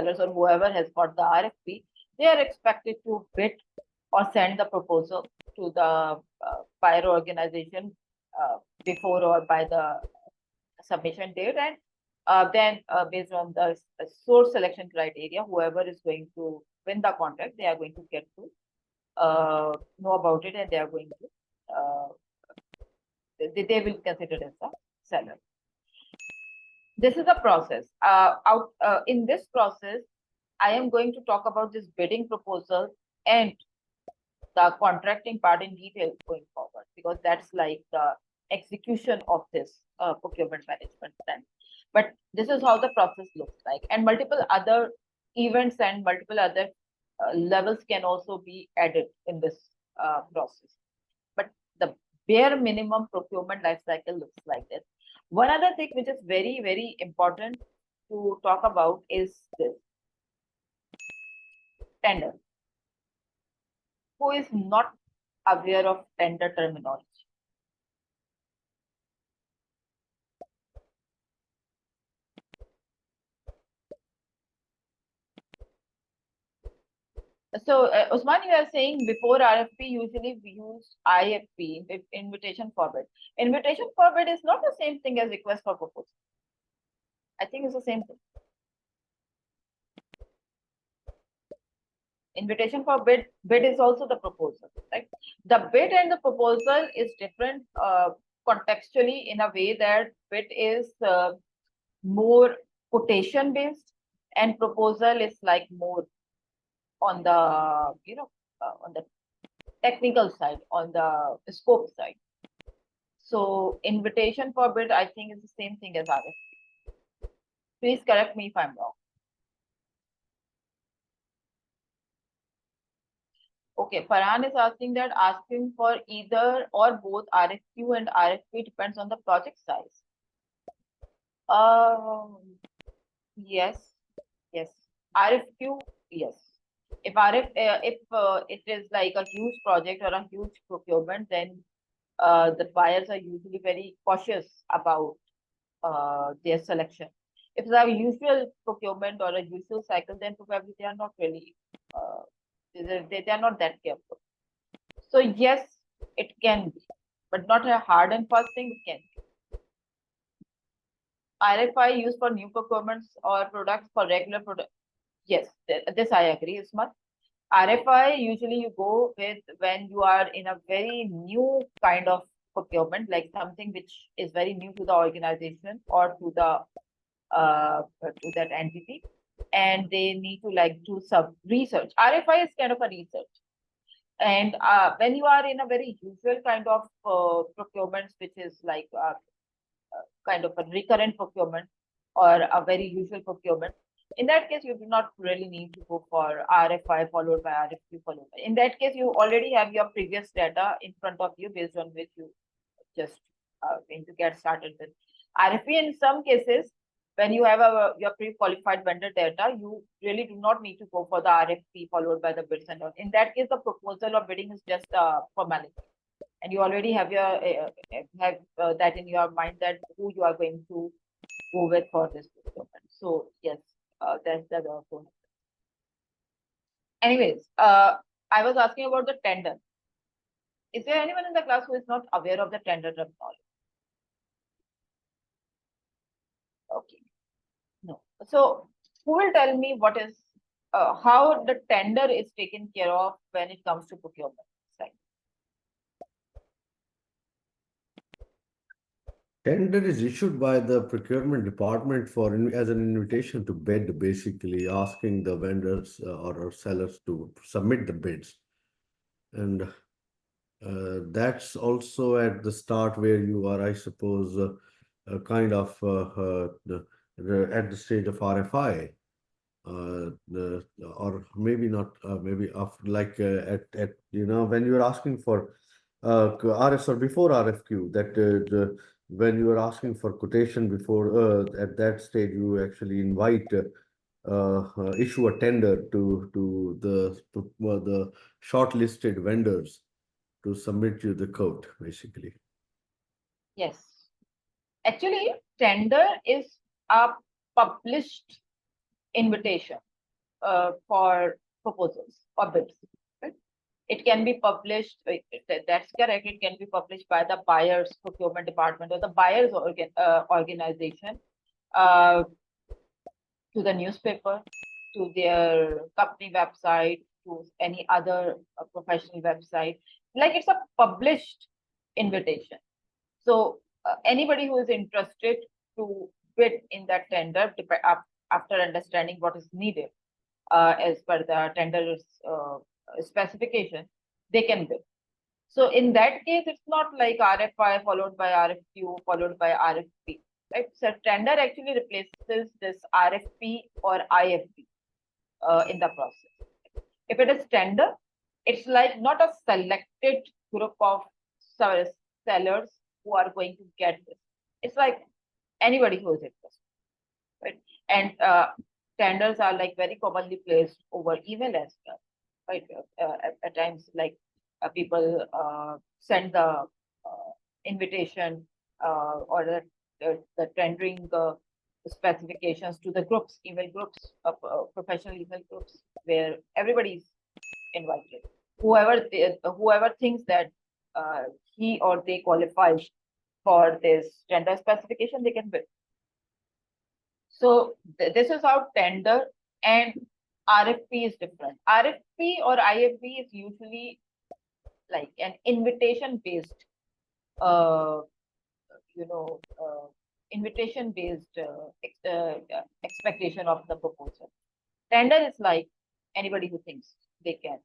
sellers or whoever has got the RFP, they are expected to bid or send the proposal to the buyer organization before or by the submission date, and then based on the source selection criteria, whoever is going to win the contract, they are going to get to know about it, and they are going to they will consider it as a seller. This is the process. In this process, I am going to talk about this bidding proposal and the contracting part in detail going forward, because that's like the execution of this procurement management plan. But this is how the process looks like, and multiple other events and multiple other levels can also be added in this process. But the bare minimum procurement life cycle looks like this. One other thing which is very, very important to talk about is this tender. Who is not aware of tender terminology? So, Usman, you are saying before RFP, usually we use IFB, invitation for bid. Invitation for bid is not the same thing as request for proposal. I think it's the same thing. Invitation for bid is also the proposal, right? The bid and the proposal is different contextually, in a way that bid is more quotation based, and proposal is like more on the on the technical side, on the scope side. So invitation for bid, I think, is the same thing as RFP. Please correct me if I'm wrong. Okay, Farhan is asking that asking for either or both RFQ and RFP depends on the project size. Yes. RFQ, yes. If it is like a huge project or a huge procurement, then the buyers are usually very cautious about their selection. If it's a usual procurement or a usual cycle, then probably they are not really they are not that careful. So yes, it can be, but not a hard and fast thing. It can be. RFI used for new procurements or products for regular products. Yes, this I agree, Ismat. RFI usually you go with when you are in a very new kind of procurement, like something which is very new to the organization or to the to that entity, and they need to like do some research. RFI is kind of a research, and when you are in a very usual kind of procurements, which is like kind of a recurrent procurement or a very usual procurement, in that case, you do not really need to go for RFI followed by RFQ followed by. In that case, you already have your previous data in front of you, based on which you just going to get started with RFP. In some cases, when you have your pre-qualified vendor data, you really do not need to go for the RFP followed by the bids and all. In that case, the proposal or bidding is just a formality, and you already have your that in your mind, that who you are going to go with for this procurement. So yes, that's the point. Anyways, I was asking about the tender. Is there anyone in the class who is not aware of the tender terminology? Okay. No. So who will tell me what is how the tender is taken care of when it comes to procurement side? Tender is issued by the procurement department as an invitation to bid, basically asking the vendors or sellers to submit the bids. And that's also at the start where you are, I suppose, kind of at the stage of RFI, or maybe not, maybe after, like at when you're asking for RS or before RFQ, that when you are asking for quotation before, at that stage you actually invite issue a tender to the shortlisted vendors to submit you the quote, basically. Yes. Actually, tender is a published invitation. for proposals or bids. Right? It can be published, that's correct, it can be published by the buyer's procurement department or the buyer's organization to the newspaper, to their company website, to any other professional website. Like it's a published invitation. So anybody who is interested to bid in that tender after understanding what is needed as per the tender's specification, they can bid. So in that case, it's not like RFI followed by RFQ followed by RFP, right? So tender actually replaces this RFP or IFB in the process. If it is tender, it's like not a selected group of sellers who are going to get this. It's like anybody who is interested, right? And tenders are like very commonly placed over email as well, right? At times, like people send the invitation or the tendering specifications to the groups, email groups, professional email groups, where everybody's invited. Whoever thinks that he or they qualifies for this tender specification, they can bid. So this is how tender and RFP is different. RFP or IFB is usually like an invitation-based, invitation-based expectation of the proposal. Tender is like anybody who thinks they can